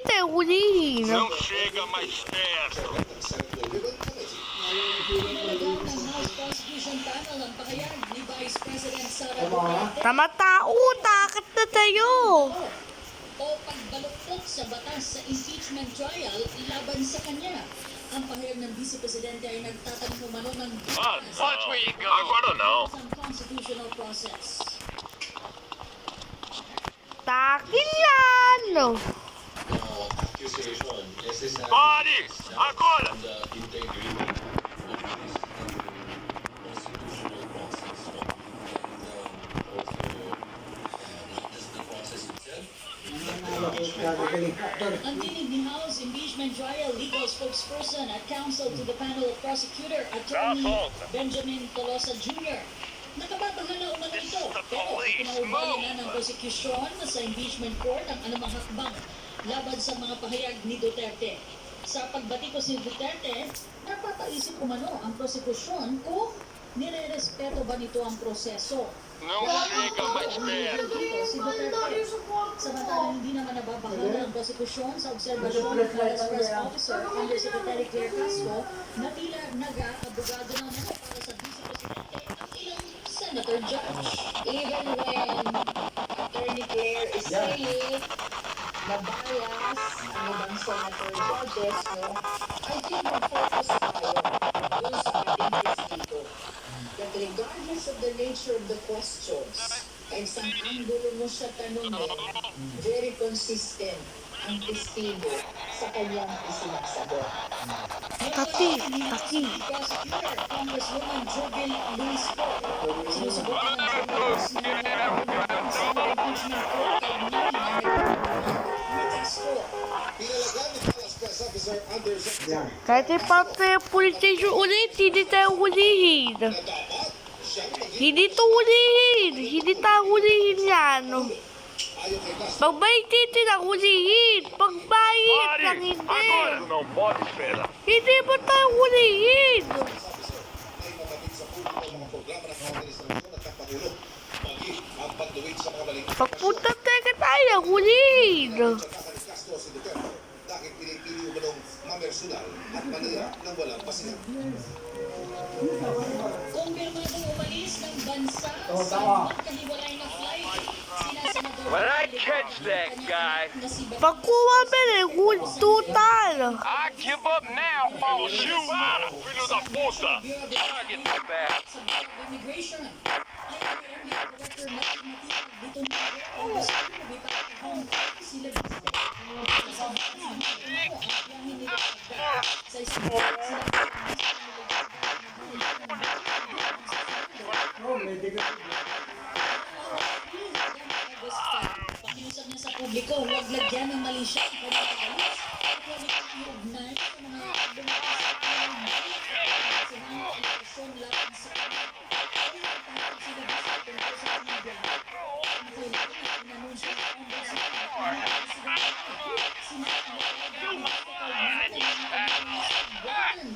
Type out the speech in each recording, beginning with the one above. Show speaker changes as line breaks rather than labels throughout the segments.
tayo hulihin.
Não chega mais perto.
Tamatao, takot na tayo.
O pagbaluktot sa batas sa impeachment trial laban sa kanya. Ang pahayag ng Vice Presidente ay nagtatanong umano ng
Watch where you go. Agora não.
sa constitutional process.
Takin yan.
Accusation necessary
Pare! Agora!
and the integrity of this constitutional process. And also, the process itself.
Ang tinig ni House Impeachment Trial Legal Spokesperson at Counsel to the Panel of Prosecutor, Attorney Benjamin Tolosa Jr. Nakababahan na umano ito, pero pinaubayan na ng prosecution sa impeachment court ang anumang hakbang laban sa mga pahayag ni Duterte. Sa pagbatikos ni Duterte, napapaisip umano ang prosekusyon kung nire-respeto ba nito ang proseso.
Não chega mais perto.
Si Duterte. Samantalang hindi naman nababahala ang prosekusyon sa obserbasyon ng Flores Press Officer Undersecretary Claire Castro na tila nag-aabogado na para sa Vice Presidente at ilang Senator Judge.
Even when Attorney Claire is saying na bias ang ibang senator judges, no, I think mag-focus tayo dun sa ating testigo. That regardless of the nature of the questions, kahit saan angulo mo siya tanongin, very consistent ang testigo sa kanyang isinasagot.
Taki.
Prosecutor Congresswoman Jovel Luis po. Sinusubukan ng Congress na impeachment court at
Kahit ipapay police station ulit, hindi tayo hulihin. Hindi to hulihin. Hindi tayo hulihin yan. Pagbalik dito na hulihin. Pagbayit lang
Pare!
hindi.
Agora não pode esperar.
Hindi mo tayo hulihin. Pagpunta tayo, hulihin.
Dahil pinipili umanong mamersyonal at manira ng walang pasinag.
Kumpirmadong umalis ng bansa sa magkahiwalay na flight. Sina Senador
When I catch that guy,
Pagkuha mo rin, total.
I give up now. I'll shoot out, filho da puta. Target the back.
sa Bureau of Immigration. Ayon kay Director Martin Matibag, dito na ang gusto ng sila sa pakiusap niya sa publiko, huwag lagyan ng mali siya ang kanyang alis. Huwag iugnay sa mga bumakas sa kanyang eleksyon laban sa kanya. Kaya nagtatag sila sa tungkol sa kanyang biyahe. Ang kailangan na inanunsyo ng Congress na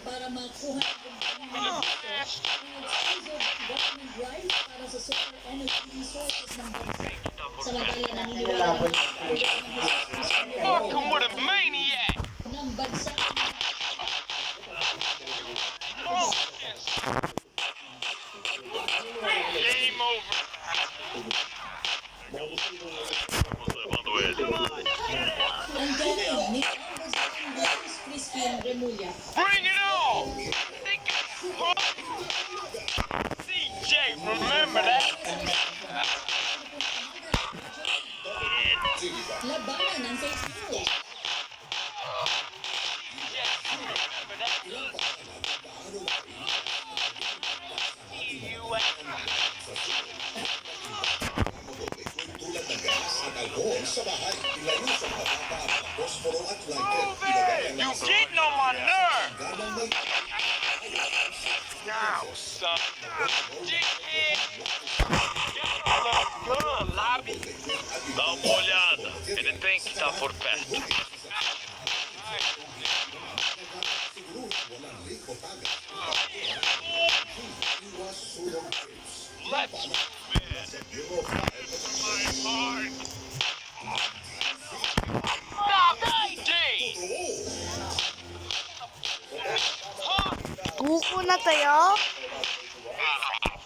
para makuha ang kanyang government rights para sa solar energy resources ng bansa. Samantala naniniwala
Fuck him with a maniac.
ng bansa
Game over. Vamos levando ele.
ang galing ni Congressman Crispin Remulla.
Bring it on! CJ, remember that?
Labanan ng fake news.
Tulad ng gas at alcohol sa bahay, ilayo sa matata, posporo at lighter. Ilagay ang
You
nasa
getting on my nerve!
ganang may
Now, son. Dickhead! Gun, lobby. Dá uma olhada. Ele tem que estar por perto.
walang leak o tagas. Iwas sulong trips.
Let's
Bureau of Fire
my heart. Stop!
na tayo?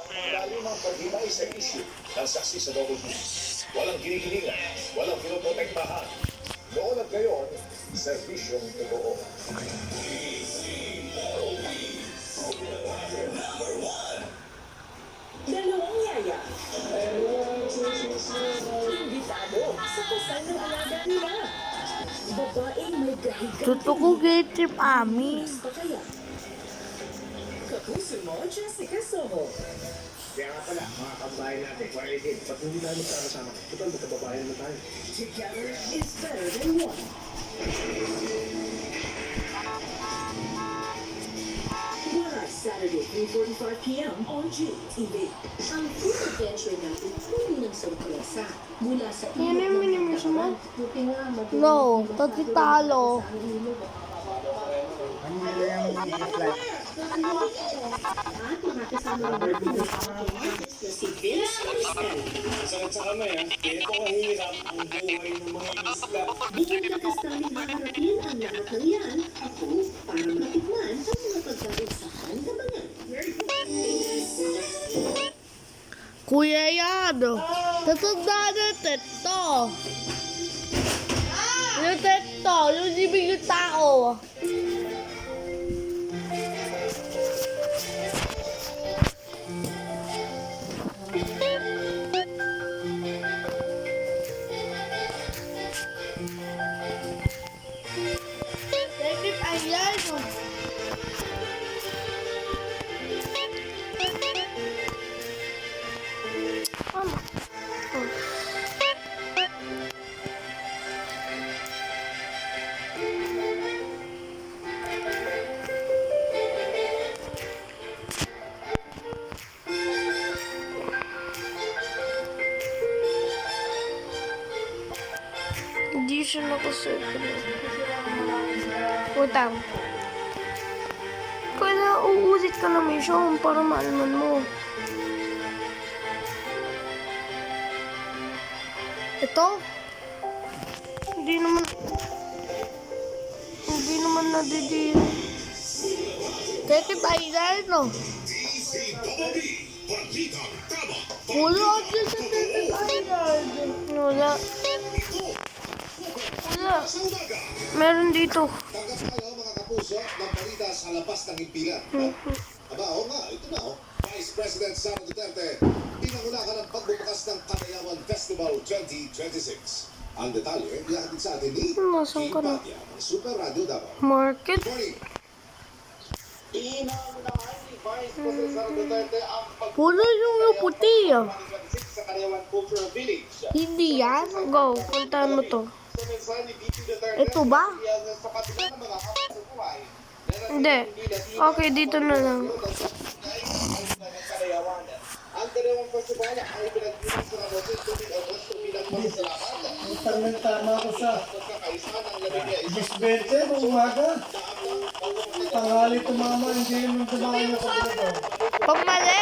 Malalim ang paghimay sa isyu ng saksi sa double B. Walang kinikilingan, walang pinoprotektahan. Noon at ngayon, serbisyong totoo.
Dalawang yaya. Imbitado sa kasal ng alaga nila. Babaeng may gahigan.
Tuto ko gate trip ami.
Pa kaya? Kapuso mo, Jessica Soho.
Kaya nga pala, mga kababayan natin, quality, ba't hindi tayo magkakasama? Total, magkababayan naman tayo.
Together is better than one. Waray, Saturday, 3:45 p.m. on GTV. Ang food adventure natin puno ng sorpresa. Mula sa
Yan yung minimiss mo?
buti nga,
No, pati talo.
At makakasama rin natin na si Vince Marcel.
Sakit sa kamay, ha? Kaya ito kahirap ang buhay ng mga isla.
Bukod lakas namin haharapin ang lahat ng yan, ako, para matikman ang mga pagkain sa handamangan.
Kuya yan. Tatanda na teto. Yung teto, yung ibig yung tao. David, ayan. Hindi siya nakasircle. Utang. Kaya uulit ka na mission para maalaman mo. Ito? Hindi naman nadidiri. Kaya kita ilan, no? Wala ako sa Wala. Meron dito.
Tanggap tayo mga kapuso ng balita sa labas ng himpilan. Aba, oo nga, ito na oh. Vice President Sara Duterte, pinangunakan ng pagbubukas ng Katayawan Festival 2026. Ang detalye, ihatid sa atin ni
Nasaan ka na?
Patya ng Super Radio Davao.
Market.
Morning! Pinangunakan ni Vice President Sara Duterte ang
Puno yung puti ah.
2026 sa Katayawan Cultural Village.
Hindi yan. Go, puntahan mo to.
Sa mensahe ni VP Duterte,
Ito ba?
sa kabila ng mga hamon sa buhay,
Hindi. Okay, dito na lang.
ang dalawang festival ay pinagdinig sa Rosel Tubig Agosto bilang pasasalamat.
Tama ko sa
Pagkakaisa ng labing na isa.
20 ng umaga. Tanghali tumama, hindi naman tumama yung kabila.
Pag mali!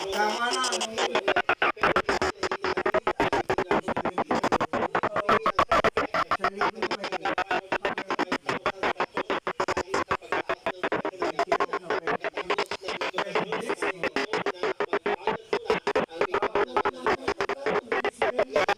Tama na.